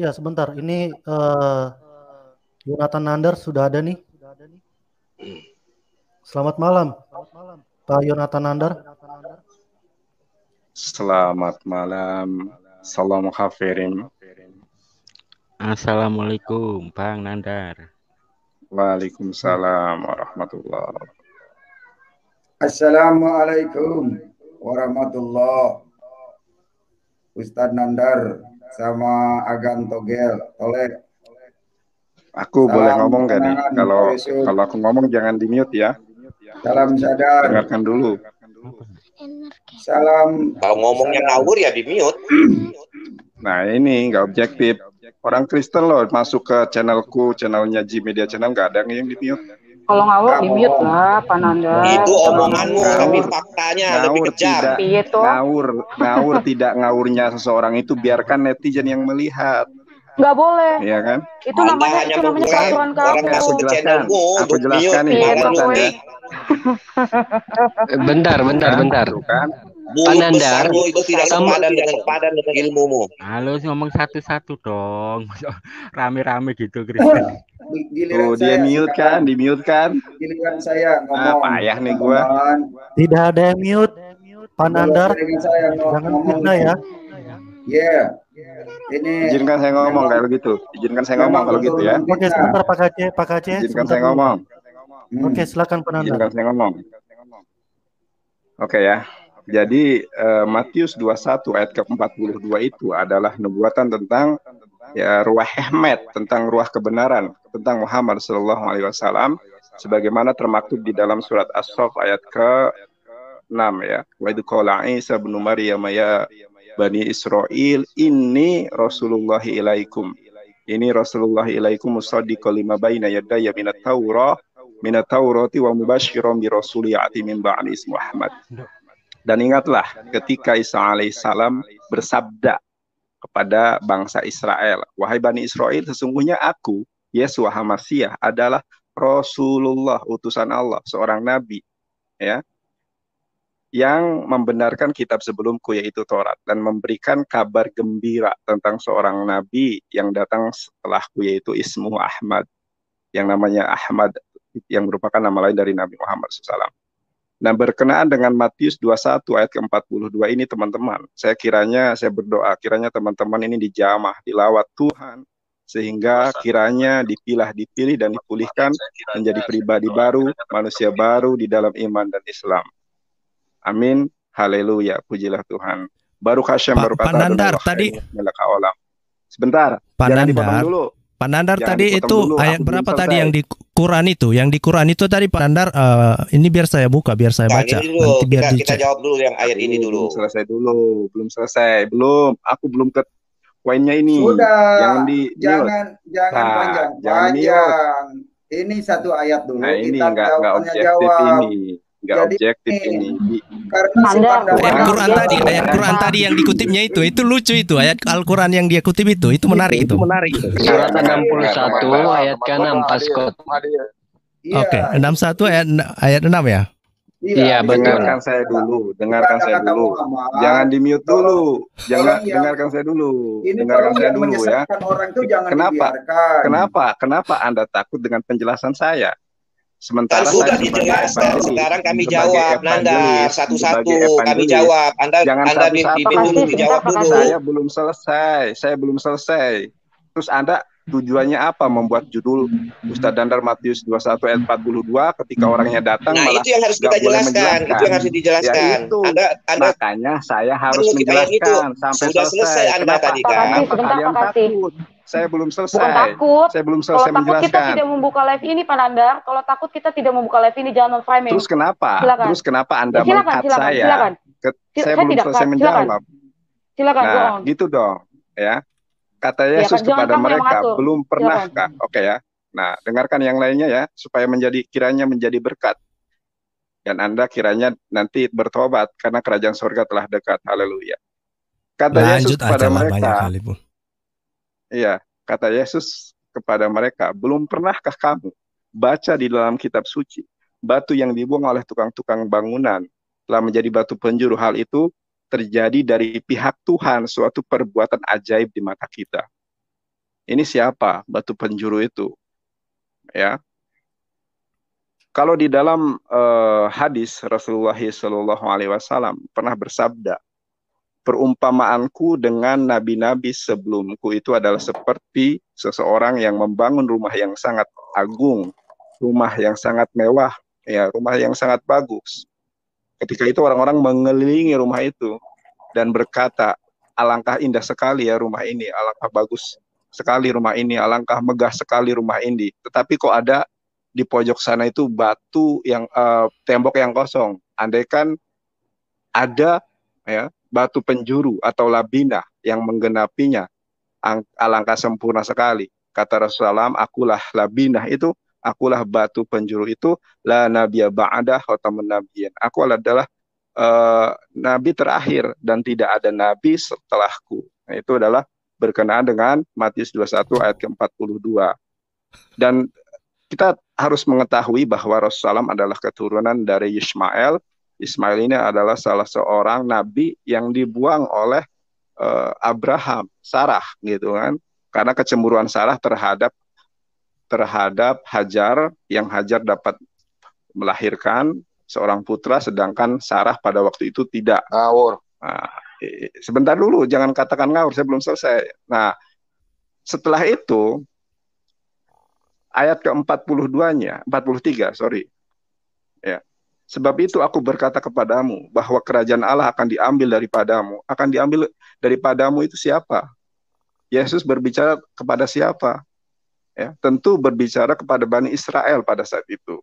Ya, sebentar. Ini Yonatan Nandar sudah ada nih. Selamat malam, Pak Yonatan Nandar. Selamat malam, salam hafirin. Assalamualaikum, Bang Nandar. Waalaikumsalam warahmatullah. Assalamualaikum warahmatullah. Ustadz Nandar sama Agan Togel. Tolek. Aku boleh ngomong gak nih? Kenangan, Kalau Pak Yusuf. kalau aku ngomong jangan di mute ya. Salam sadar. Dengarkan dulu. Salam. Kalau ngomongnya ngawur ya di mute. Nah ini nggak objektif. Orang Kristen loh masuk ke channelku, channelnya G Media Channel nggak ada yang di mute. Kalau ngawur di mute lah, Pak Nandar. Itu omonganmu, Ngawur. tapi faktanya lebih kejam. Tidak, ngawur tidak ngawurnya seseorang itu biarkan netizen yang melihat. Nggak boleh. Iya kan? Itu Anda namanya hanya peraturan membuat kamu. orang masuk ke channelmu Aku untuk jelaskan mute, nih, bukan Pak Anda. nulik. Bentar. Tuh kan? Mulut Nandar, besarmu itu tidak sepadan dengan ilmumu. Halo, ngomong satu-satu dong. Rame-rame gitu, Kristen. Giliran Tuh dia saya mute sekarang. kan, di mute kan? Giliran saya ngomong. Payah nih gua. Teman-teman. Tidak ada yang mute, Pak Nandar. Giliran saya Jangan ngomong. fitnah ya. Yeah. Ini Izinkan saya ngomong kalau gitu. Izinkan saya ngomong kalau gitu ya. Oke, sebentar Pak Aceh. Pak Aceh, Izinkan sebentar saya dulu. ngomong. Oke, silakan Pak Nandar. Izinkan saya ngomong. Oke ya. Jadi Matius 21 ayat ke-42 itu adalah nubuatan tentang ya ruah hikmat, tentang ruah kebenaran, tentang Muhammad sallallahu alaihi wasallam sebagaimana termaktub di dalam surat As-Saff ayat ke-6 ya. Wa idz qala Isa bin Maryam ya Bani Israil inni Rasulullah ilaikum. Ini Rasulullah ilaikum musaddiqan lima baina yadayya minat Taurati wa mubasysyiran bi rasulin ya'ti min ba'di ismihi Muhammad. Dan ingatlah ketika Isa alaihissalam bersabda kepada bangsa Israel, wahai Bani Israel, sesungguhnya aku, Yesus Hamasiah, adalah Rasulullah, utusan Allah, seorang nabi, ya, yang membenarkan kitab sebelumku yaitu Taurat dan memberikan kabar gembira tentang seorang nabi yang datang setelahku yaitu ismuhu Ahmad, yang namanya Ahmad, yang merupakan nama lain dari Nabi Muhammad SAW. Nah, berkenaan dengan Matius 21 ayat ke-42 ini teman-teman, saya berdoa kiranya teman-teman ini dijamah, dilawat Tuhan, sehingga kiranya dipilih dan dipulihkan menjadi pribadi baru, manusia baru di dalam iman dan Islam. Amin, haleluya, pujilah Tuhan. Baru Hashem, baru kata Pak Nandar tadi. Sebentar, Pak jangan Nandar. dipotong dulu. Pak Nandar Jangan tadi dipotong itu dulu, ayat aku berapa belum tadi selesai. yang di Quran itu? Yang di Quran itu tadi Pak Nandar ini biar saya buka, biar saya Nah, baca. ini dulu, Nanti biar kita dicek. jawab dulu yang ayat ini dulu. Belum selesai. Aku belum ke poinnya ini. sudah. Jangan Jangan Nah, panjang-panjang. Ini satu ayat dulu. Nah, ini kita nggak jawabannya objektif jawab. ini. Nggak Jadi objektif ini, ini. karena si Anda pandangan Ayat Quran Anda- tadi, ayat Quran tadi yang dikutipnya itu lucu itu ayat Al-Quran yang dia kutip itu menarik itu. Surat 61 ayat ke-6 Paskot. Iya, Oke, 61 ayat 6 ya. Iya, betul. Dengarkan saya dulu. Kata Muhammad, Jangan di mute dulu. Orang yang- Dengarkan saya dulu. Ini Dengarkan orang saya yang dulu ya. menyesatkan orang itu jangan Kenapa? dibiarkan. Kenapa Anda takut dengan penjelasan saya? Sementara Kan sudah saya sebagai dijelaskan. evangelis, Sekarang kami sebagai jawab, Nandar. evangelis, Satu-satu sebagai kami evangelis, jawab. Anda jangan satu-satu. diminta dulu, Makasih, dijawab sebentar, dulu. makasih. Saya belum selesai. Terus Anda tujuannya apa membuat judul Ustadz Dandar Matius 21 ayat 42 ketika orangnya datang Nah, malah itu yang harus nggak kita boleh jelaskan. menjelaskan. Itu yang harus dijelaskan. Ya, itu. Anda Makanya saya harus mengutip ayat itu. menjelaskan sampai Sudah selesai Anda tadi, kan? Makasih, sebentar, kalian makasih. takut? Saya belum selesai. Bukan takut. Saya belum Kalau selesai takut kita menjelaskan. tidak membuka live ini, Pak Nandar. Kalau takut kita tidak membuka live ini, jangan framing. Terus kenapa? Silakan. Terus kenapa Anda Silakan, mengkat silakan, saya? silakan. Saya Saya belum tidak selesai cut, menjawab. Silakan, go Nah, on. gitu dong, ya. Kata Ya, Yesus kan, jangan kepada kamu yang mereka, mengatur. belum pernahkah? Oke ya. Nah, dengarkan yang lainnya ya, supaya kiranya menjadi berkat. Dan Anda kiranya nanti bertobat karena kerajaan surga telah dekat. Haleluya. Kata Yesus Lanjut kepada aja lah banyak mereka, kali pun. iya, kata Yesus kepada mereka, belum pernahkah kamu baca di dalam kitab suci, batu yang dibuang oleh tukang-tukang bangunan telah menjadi batu penjuru. Hal itu terjadi dari pihak Tuhan, suatu perbuatan ajaib di mata kita. Ini siapa batu penjuru itu? Ya. Kalau di dalam hadis Rasulullah SAW pernah bersabda, perumpamaanku dengan nabi-nabi sebelumku itu adalah seperti seseorang yang membangun rumah yang sangat agung, rumah yang sangat mewah, ya, rumah yang sangat bagus. Ketika itu orang-orang mengelilingi rumah itu dan berkata, alangkah indah sekali ya rumah ini, alangkah bagus sekali rumah ini, alangkah megah sekali rumah ini. Tetapi kok ada di pojok sana itu batu yang tembok yang kosong. Andaikan ada ya batu penjuru atau labina yang menggenapinya, alangkah sempurna sekali. Kata Rasulullah, akulah labinah itu, akulah batu penjuru itu, la nabiyya ba'da khatamun nabiyyin. Aku adalah nabi terakhir dan tidak ada nabi setelahku. Nah, itu adalah berkenaan dengan Matius 21 ayat ke-42. Dan kita harus mengetahui bahwa Rasulullah adalah keturunan dari Ismail. Ismail ini adalah salah seorang nabi yang dibuang oleh Abraham, Sarah gitu kan. Karena kecemburuan Sarah terhadap Hajar, yang Hajar dapat melahirkan seorang putra sedangkan Sarah pada waktu itu tidak. Ngawur. Nah, sebentar dulu, jangan katakan ngawur, saya belum selesai. Nah, setelah itu ayat ke-42-nya, 43, sorry. Ya. Sebab itu aku berkata kepadamu bahwa kerajaan Allah akan diambil daripadamu. Akan diambil daripadamu itu siapa? Yesus berbicara kepada siapa? Ya, tentu berbicara kepada Bani Israel pada saat itu.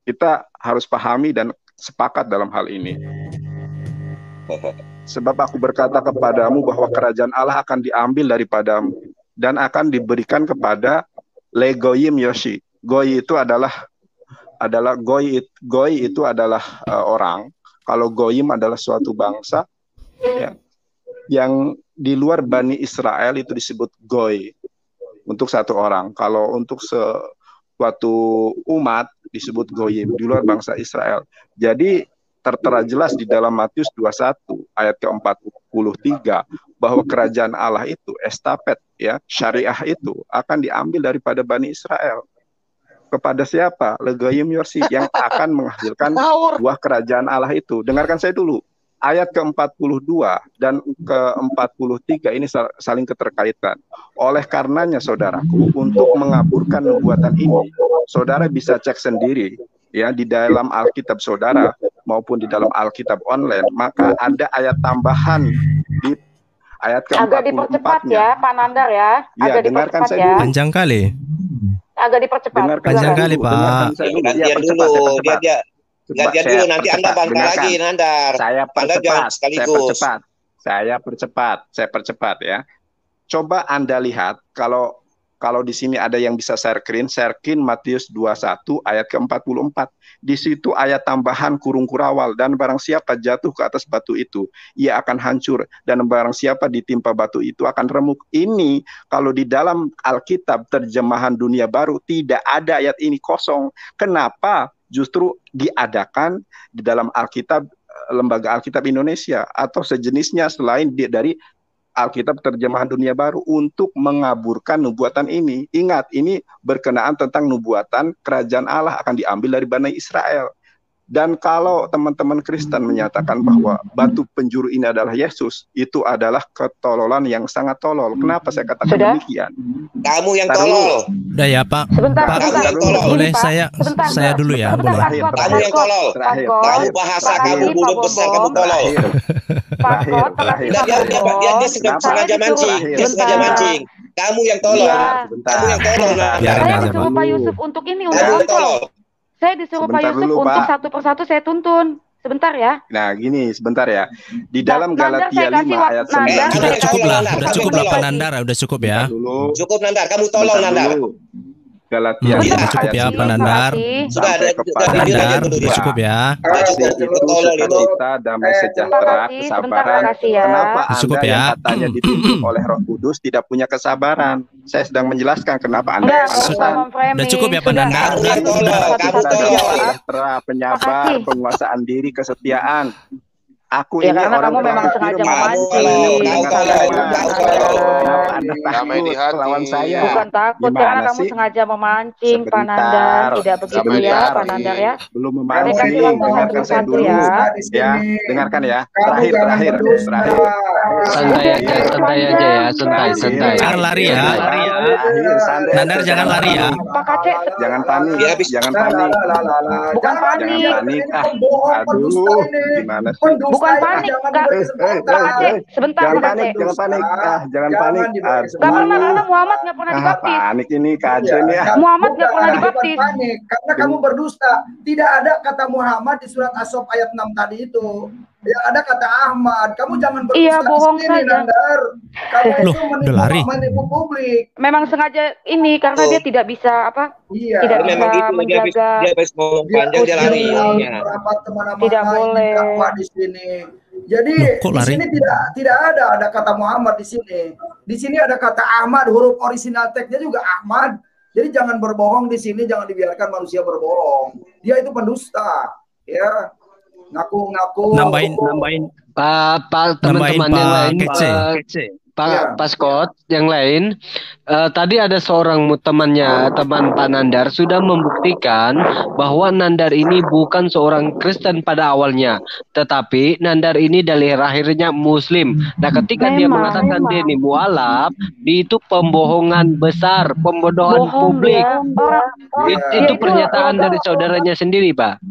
Kita harus pahami dan sepakat dalam hal ini. Sebab aku berkata kepadamu bahwa kerajaan Allah akan diambil daripadamu dan akan diberikan kepada Legoyim Yoshi. Goy itu adalah goy itu adalah orang. Kalau goyim adalah suatu bangsa ya, yang di luar Bani Israel itu disebut goy untuk satu orang. Kalau untuk suatu umat disebut goyim di luar bangsa Israel. Jadi tertera jelas di dalam Matius 21 ayat ke-43 bahwa kerajaan Allah itu estafet ya, syariah itu akan diambil daripada Bani Israel. Kepada siapa? Legoyim Yorsi, yang akan menghasilkan buah kerajaan Allah itu. Dengarkan saya dulu. Ayat ke-42 dan ke-43 ini saling keterkaitan. Oleh karenanya saudaraku, untuk mengaburkan nubuatan ini, saudara bisa cek sendiri ya di dalam Alkitab saudara maupun di dalam Alkitab online, maka ada ayat tambahan di ayat ke-44-nya. Agak dipercepat ya, Pak Nandar ya. Agak dengarkan saya dulu. Panjang kali. Agak dipercepat. Panjang kali, Pak. Gantian dulu, dia gantian dulu, nanti Anda bantah lagi, Nandar. Saya percepat, saya percepat ya. Coba Anda lihat, kalau di sini ada yang bisa share screen Matius 21 ayat ke-44. Di situ ayat tambahan kurung kurawal, dan barang siapa jatuh ke atas batu itu, ia akan hancur, dan barang siapa ditimpa batu itu akan remuk. Ini kalau di dalam Alkitab terjemahan Dunia Baru tidak ada ayat ini, kosong. Kenapa? Justru diadakan di dalam Alkitab, lembaga Alkitab Indonesia atau sejenisnya selain dari Alkitab terjemahan Dunia Baru untuk mengaburkan nubuatan ini. Ingat, ini berkenaan tentang nubuatan kerajaan Allah akan diambil dari Bani Israel. Dan kalau teman-teman Kristen menyatakan bahwa batu penjuru ini adalah Yesus, itu adalah ketololan yang sangat tolol. Kenapa saya katakan demikian? Kamu yang tolol. Udah ya, Pak. Sebentar, Pak, sebentar. boleh Pak, saya dulu ya, boleh. Kamu yang tolol. Kamu bahasa kamu mulut besar, kamu tolol. Dia sengaja mancing. Dia sengaja mancing. Kamu yang tolol. Kamu yang tolol. Saya disuruh Pak Yusuf untuk ini, untuk kontrol. Saya disuruh Pak Yusuf untuk satu persatu saya tuntun. Sebentar ya. Nah, gini, sebentar ya. Di dalam Galatia 5 ayat 9. Udah cukup lah Pak Nandar, udah cukup ya. Cukup Nandar, kamu tolong Nandar. Galatia udah cukup ya Pak Nandar. Sudah ada Nandar, udah cukup ya. Kasih itu sukacita, damai sejahtera, kesabaran. Kenapa Anda yang katanya dipimpin oleh Roh Kudus tidak punya kesabaran? Saya sedang menjelaskan kenapa Anda. Udah cukup ya Pak Nandar. Sejahtera, penyabar, penguasaan diri, kesetiaan. Aku Ya ini karena orang kamu memang terhormat di sengaja rumah. memancing. Kenapa Anda Damai di takut hati. melawan saya? Bukan takut, karena Gimana kamu sih? sengaja memancing, Pak Nandar. Sebentar, Tidak begitu Damai di ya, hati. Pak Nandar ya. belum Kamu Saya kasih memancing. itu waktu Dengarkan saya satu dulu. ya. di Ya, sini. dengarkan ya. Kamu Terakhir, jangan terakhir, berdusta. terakhir. Santai aja, santai aja ya, santai, santai. Jangan lari ya. Terakhir, santai. Nandar jangan lari ya. Pak Kacek, Jangan panik, Ya, habis. jangan panik. bukan Jangan panik. panik. Aduh, gimana sih? Bukan panik, Kak. Pak Kacek, sebentar Jangan Pak panik, Kacek. jangan panik. Jangan panik. Gak pernah, karena Muhammad gak pernah dibaptis. Panik ini kajen ya. Muhammad nggak pernah dibaptis. Panik, karena kamu berdusta. Tidak ada kata Muhammad di surat As-Sof ayat 6 tadi itu. Yang ada kata Ahmad. Kamu jangan berdusta. Iya, bohong di sini, saja. Nandar. Kamu Loh, itu udah lari. menipu publik. Memang sengaja ini karena dia tidak bisa apa? Iya. Tidak Memang bisa gitu, menjaga. dia habis ngomong panjang dia lari. Ya. Rapat kemana-mana. Tidak boleh. dakwah di sini. Jadi Loh, kok di lari? sini tidak ada kata Muhammad di sini. Di sini ada kata Ahmad, huruf orisinal teksnya juga Ahmad. Jadi jangan berbohong di sini, jangan dibiarkan manusia berbohong. Dia itu pendusta, ya. Ngaku-ngaku. Nambahin Pak Nambahin teman-teman yang Pak lain, Kece. Pak Scott yang lain, tadi ada seorang teman Pak Nandar sudah membuktikan bahwa Nandar ini bukan seorang Kristen pada awalnya, tetapi Nandar ini dari lahirnya Muslim. Nah, ketika dia mengatakan dia ini mualaf, itu pembohongan besar, pembodohan Bohong publik. dia. Itu pernyataan dari saudaranya sendiri, Pak.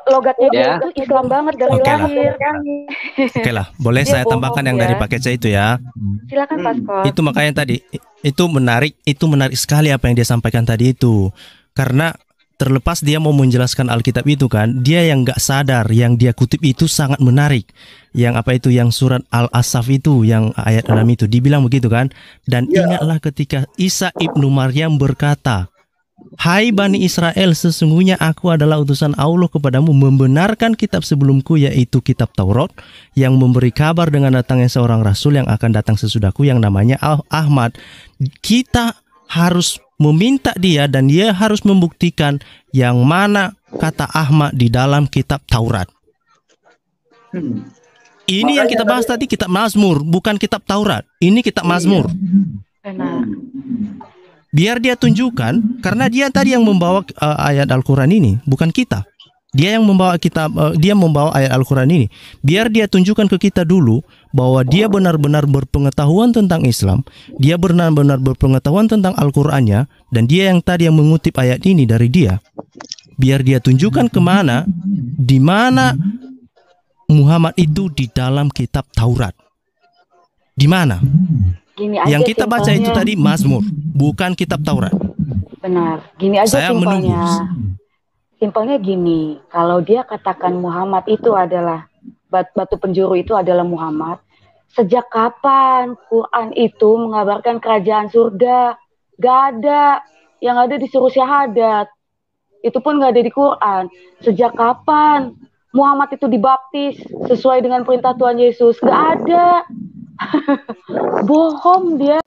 Logatnya dia Ya. itu Islam banget dari Oke lah. lahir. Oke lah, boleh Dia saya tambahkan bohong yang ya. dari Pak Kece itu ya. Silakan Pak Scott. Itu makanya tadi itu menarik sekali apa yang dia sampaikan tadi itu. Karena terlepas dia mau menjelaskan Alkitab itu kan, dia yang nggak sadar yang dia kutip itu sangat menarik. Yang apa itu, yang surat Al-Asaf itu, yang ayat 6 itu dibilang begitu kan. Dan ingatlah ketika Isa ibnu Maryam berkata, "Hai Bani Israel, sesungguhnya aku adalah utusan Allah kepadamu membenarkan kitab sebelumku, yaitu kitab Taurat, yang memberi kabar dengan datangnya seorang rasul yang akan datang sesudahku yang namanya Ahmad." Kita harus meminta dia dan dia harus membuktikan yang mana kata Ahmad di dalam kitab Taurat. Ini yang kita bahas tadi kitab Mazmur, bukan kitab Taurat. Ini kitab Mazmur. Benar. Biar dia tunjukkan, karena dia tadi yang membawa ayat Al-Quran ini, bukan kita. Dia yang membawa kitab, dia membawa ayat Al-Quran ini. Biar dia tunjukkan ke kita dulu bahwa dia benar-benar berpengetahuan tentang Islam, dia benar-benar berpengetahuan tentang Al-Qurannya, dan dia yang tadi yang mengutip ayat ini dari dia. Biar dia tunjukkan kemana, di mana Muhammad itu di dalam kitab Taurat. Di mana? Gini aja Yang kita baca itu simpelnya. tadi Mazmur, bukan kitab Taurat. Benar. Gini aja Saya menunggu. simpelnya. Simpelnya gini, kalau dia katakan Muhammad itu adalah batu penjuru itu adalah Muhammad, sejak kapan Quran itu mengabarkan kerajaan surga? Gak ada. Yang ada disuruh syahadat. Itu pun gak ada di Quran. Sejak kapan Muhammad itu dibaptis sesuai dengan perintah Tuhan Yesus? Gak ada. Bohong dia.